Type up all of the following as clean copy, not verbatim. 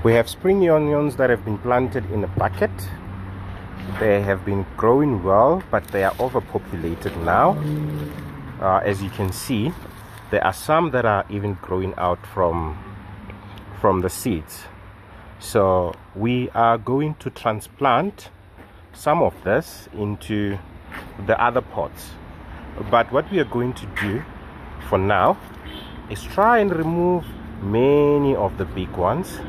We have spring onions that have been planted in a bucket. They have been growing well, but they are overpopulated now. As you can see, there are some that are even growing out from the seeds. So we are going to transplant some of this into the other pots. But what we are going to do for now is try and remove many of the big ones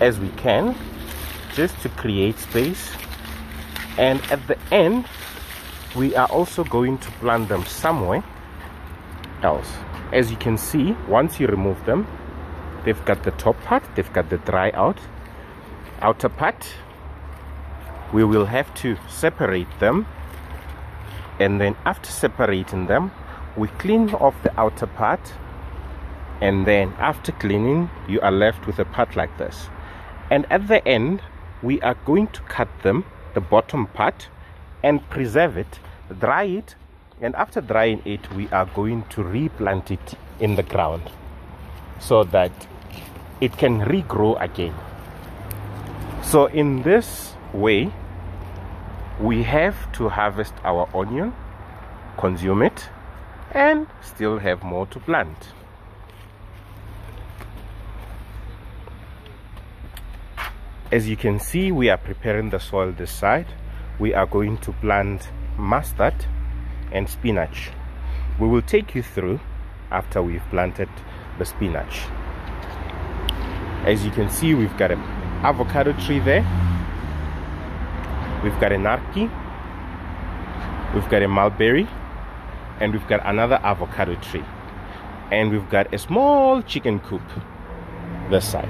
as we can, just to create space. And at the end, we are also going to plant them somewhere else. As you can see, once you remove them, they've got the top part, they've got the dry outer part. We will have to separate them, and then after separating them, we clean off the outer part, and then after cleaning, you are left with a part like this. And at the end, we are going to cut them, the bottom part, and preserve it, dry it, and after drying it, we are going to replant it in the ground so that it can regrow again. So in this way, we have to harvest our onion, consume it, and still have more to plant. As you can see, we are preparing the soil this side. We are going to plant mustard and spinach. We will take you through after we've planted the spinach. As you can see, we've got an avocado tree there. We've got a narki. We've got a mulberry. And we've got another avocado tree. And we've got a small chicken coop this side.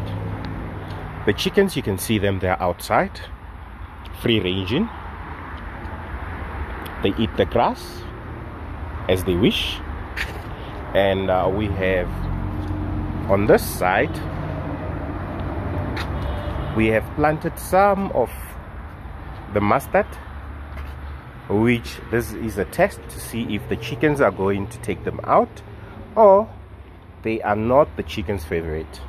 The chickens, you can see them, they're outside, free ranging. They eat the grass as they wish. And we have on this side, we have planted some of the mustard, which this is a test to see if the chickens are going to take them out or they are not the chickens' favorite.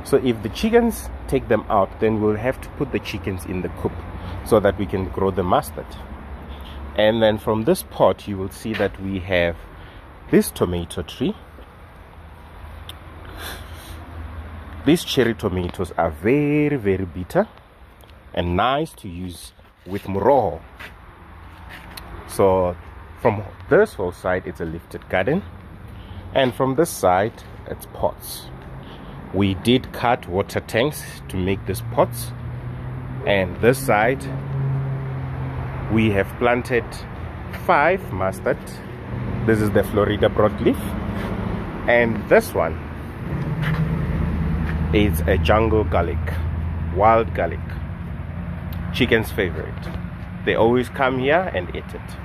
So if the chickens take them out, then we'll have to put the chickens in the coop so that we can grow the mustard. And then from this pot, you will see that we have this tomato tree. These cherry tomatoes are very, very bitter and nice to use with muroho. So from this whole side, it's a lifted garden, and from this side, it's pots. We did cut water tanks to make these pots, and this side we have planted 5 mustard. This is the Florida broadleaf, and this one is a jungle garlic, wild garlic, chicken's favorite. They always come here and eat it.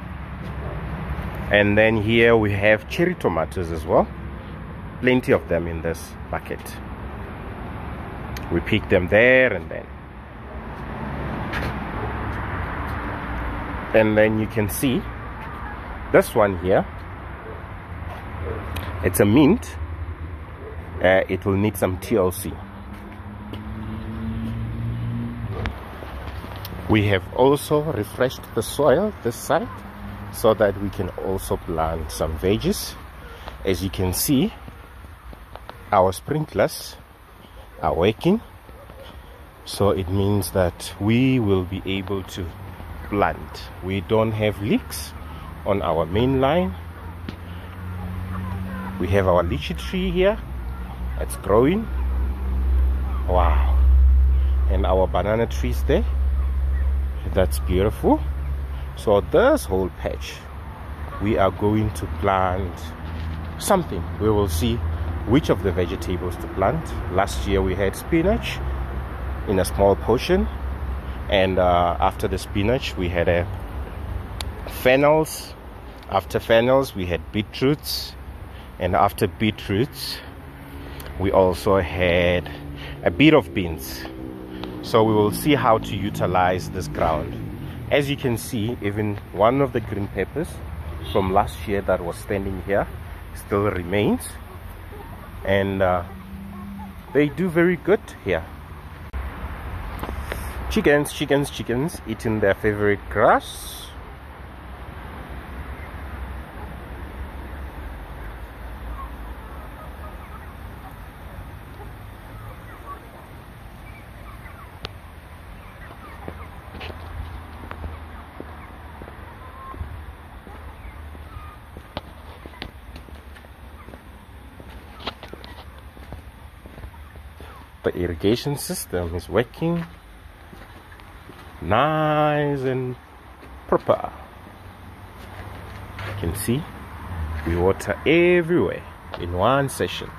And then here we have cherry tomatoes as well, plenty of them in this bucket. We pick them there and then. And then you can see this one here, it's a mint. It will need some TLC. We have also refreshed the soil this side so that we can also plant some veggies. As you can see, our sprinklers are working, so it means that we will be able to plant. We don't have leaks on our main line. We have our lychee tree here, it's growing. Wow. And our banana trees there, that's beautiful. So this whole patch, we are going to plant something. We will see which of the vegetables to plant. Last year we had spinach in a small portion, and after the spinach we had a fennels. After fennels we had beetroots, and after beetroots we also had a bit of beans. So we will see how to utilize this ground. As you can see, even one of the green peppers from last year that was standing here still remains, and they do very good here. Chickens eating their favorite grass. The irrigation system is working nice and proper. You can see we water everywhere in one session.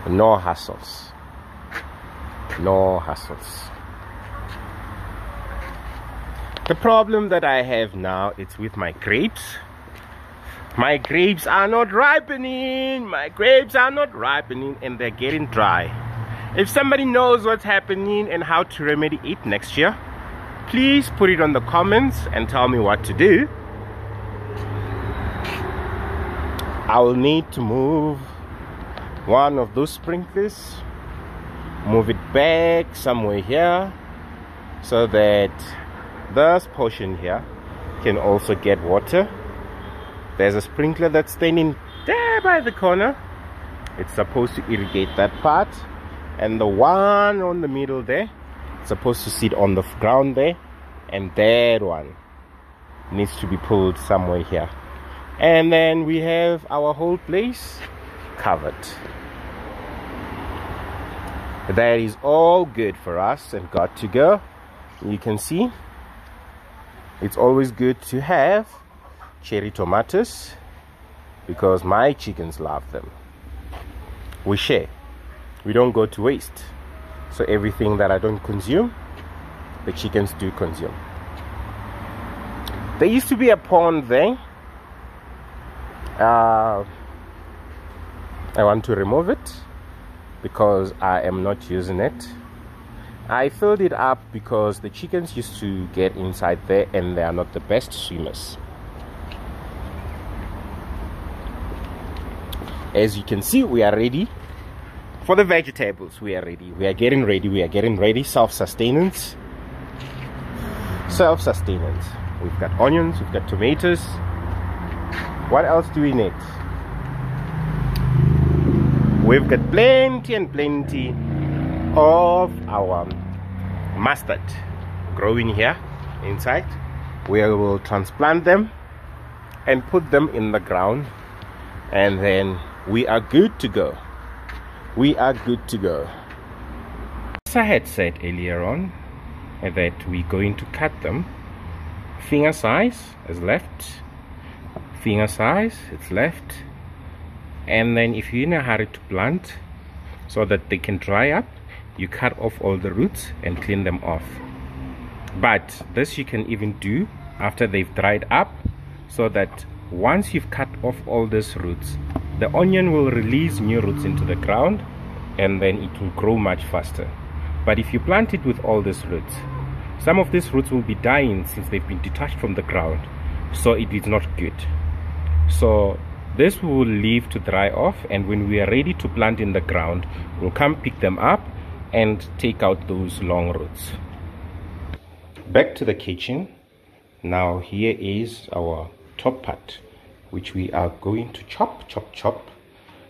No hassles. No hassles. The problem that I have now is with my grapes. My grapes are not ripening. My grapes are not ripening and they're getting dry. If somebody knows what's happening and how to remedy it next year, please put it on the comments and tell me what to do. I will need to move one of those sprinklers, move it back somewhere here so that this portion here can also get water. There's a sprinkler that's standing there by the corner. It's supposed to irrigate that part, and the one on the middle there, it's supposed to sit on the ground there, and that one needs to be pulled somewhere here. And then we have our whole place covered. That is all good for us and got to go. You can see it's always good to have cherry tomatoes because my chickens love them. We share. We don't go to waste. So everything that I don't consume, the chickens do consume. There used to be a pond there. I want to remove it because I am not using it. I filled it up because the chickens used to get inside there and they are not the best swimmers. As you can see, we are ready for the vegetables. We are ready. We are getting ready. We are getting ready. Self-sustenance. Self-sustenance. We've got onions. We've got tomatoes. What else do we need? We've got plenty and plenty of our mustard growing here inside. We will transplant them and put them in the ground, and then we are good to go. We are good to go. As I had said earlier on, that we're going to cut them finger size is left, finger size it's left, and then if you're in a hurry to plant so that they can dry up, you cut off all the roots and clean them off. But this you can even do after they've dried up, so that once you've cut off all these roots, the onion will release new roots into the ground and then it will grow much faster. But if you plant it with all these roots, some of these roots will be dying since they've been detached from the ground, so it is not good. So this we will leave to dry off, and when we are ready to plant in the ground, we'll come pick them up and take out those long roots. Back to the kitchen. Now here is our top part, which we are going to chop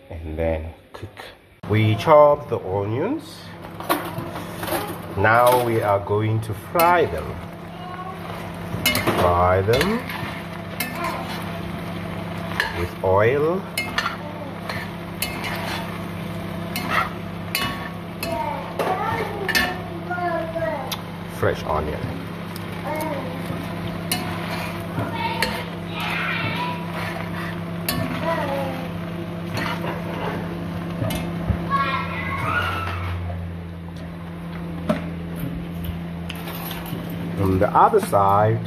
and then cook. We chop the onions. Now we are going to fry them. Fry them with oil. Fresh onion. On the other side,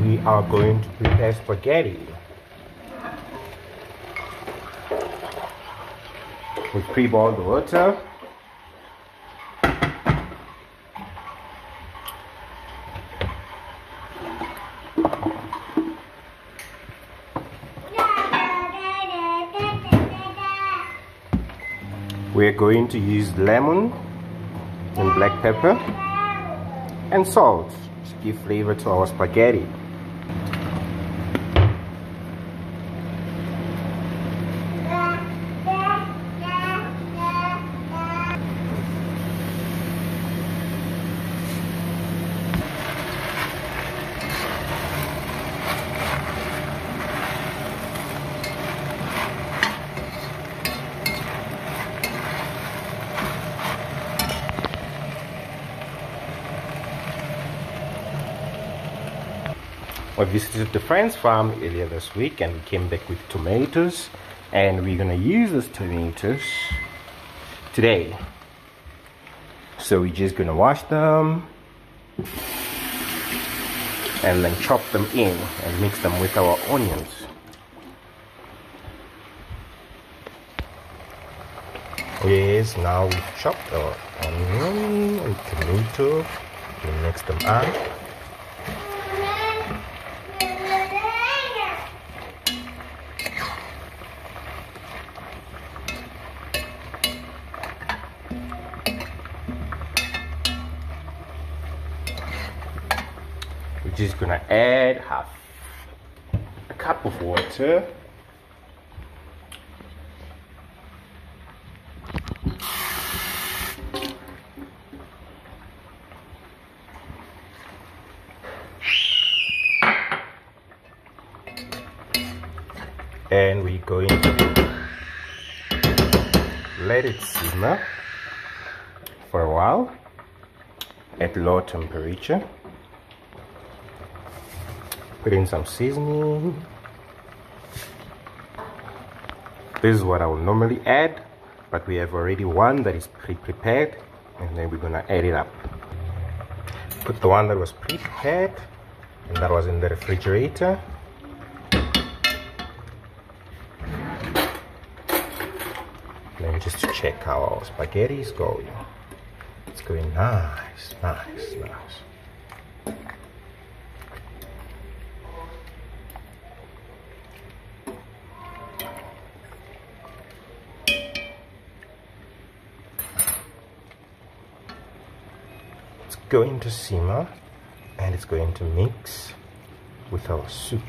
we are going to prepare spaghetti. We pre-boiled the water. We're going to use lemon and black pepper and salt to give flavor to our spaghetti. I visited the friend's farm earlier this week and we came back with tomatoes, and we're gonna use those tomatoes today. So we're just gonna wash them and then chop them in and mix them with our onions. Yes, now we've chopped our onion and tomato. We mix them up. We're just gonna add half a cup of water. And we're going to let it simmer for a while at low temperature. Put in some seasoning. This is what I will normally add, but we have already one that is pre-prepared, and then we're gonna add it up. Put the one that was pre-prepared and that was in the refrigerator. Then just to check how our spaghetti is going. It's going nice, nice, nice. It's going to simmer and it's going to mix with our soup.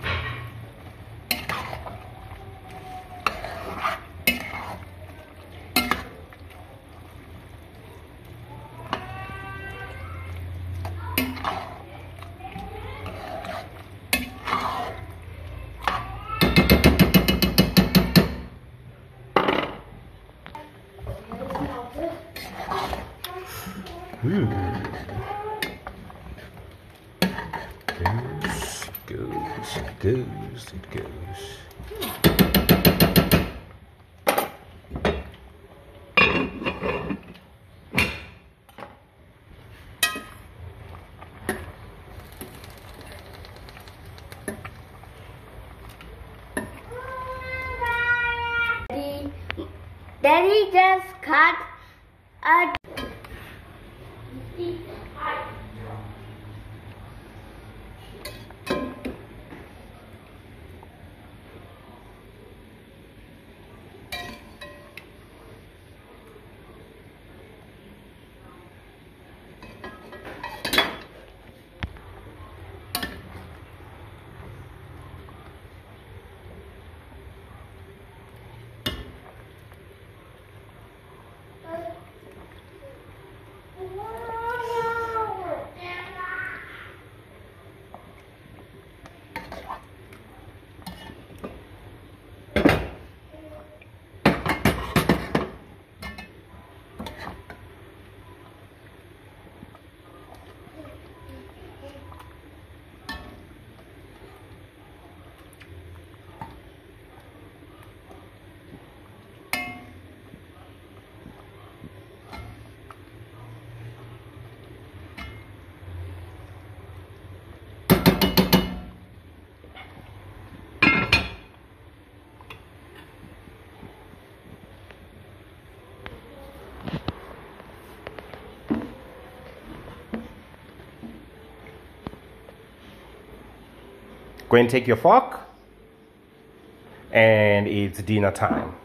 It goes. Daddy just cut a Go and take your fork, and it's dinner time.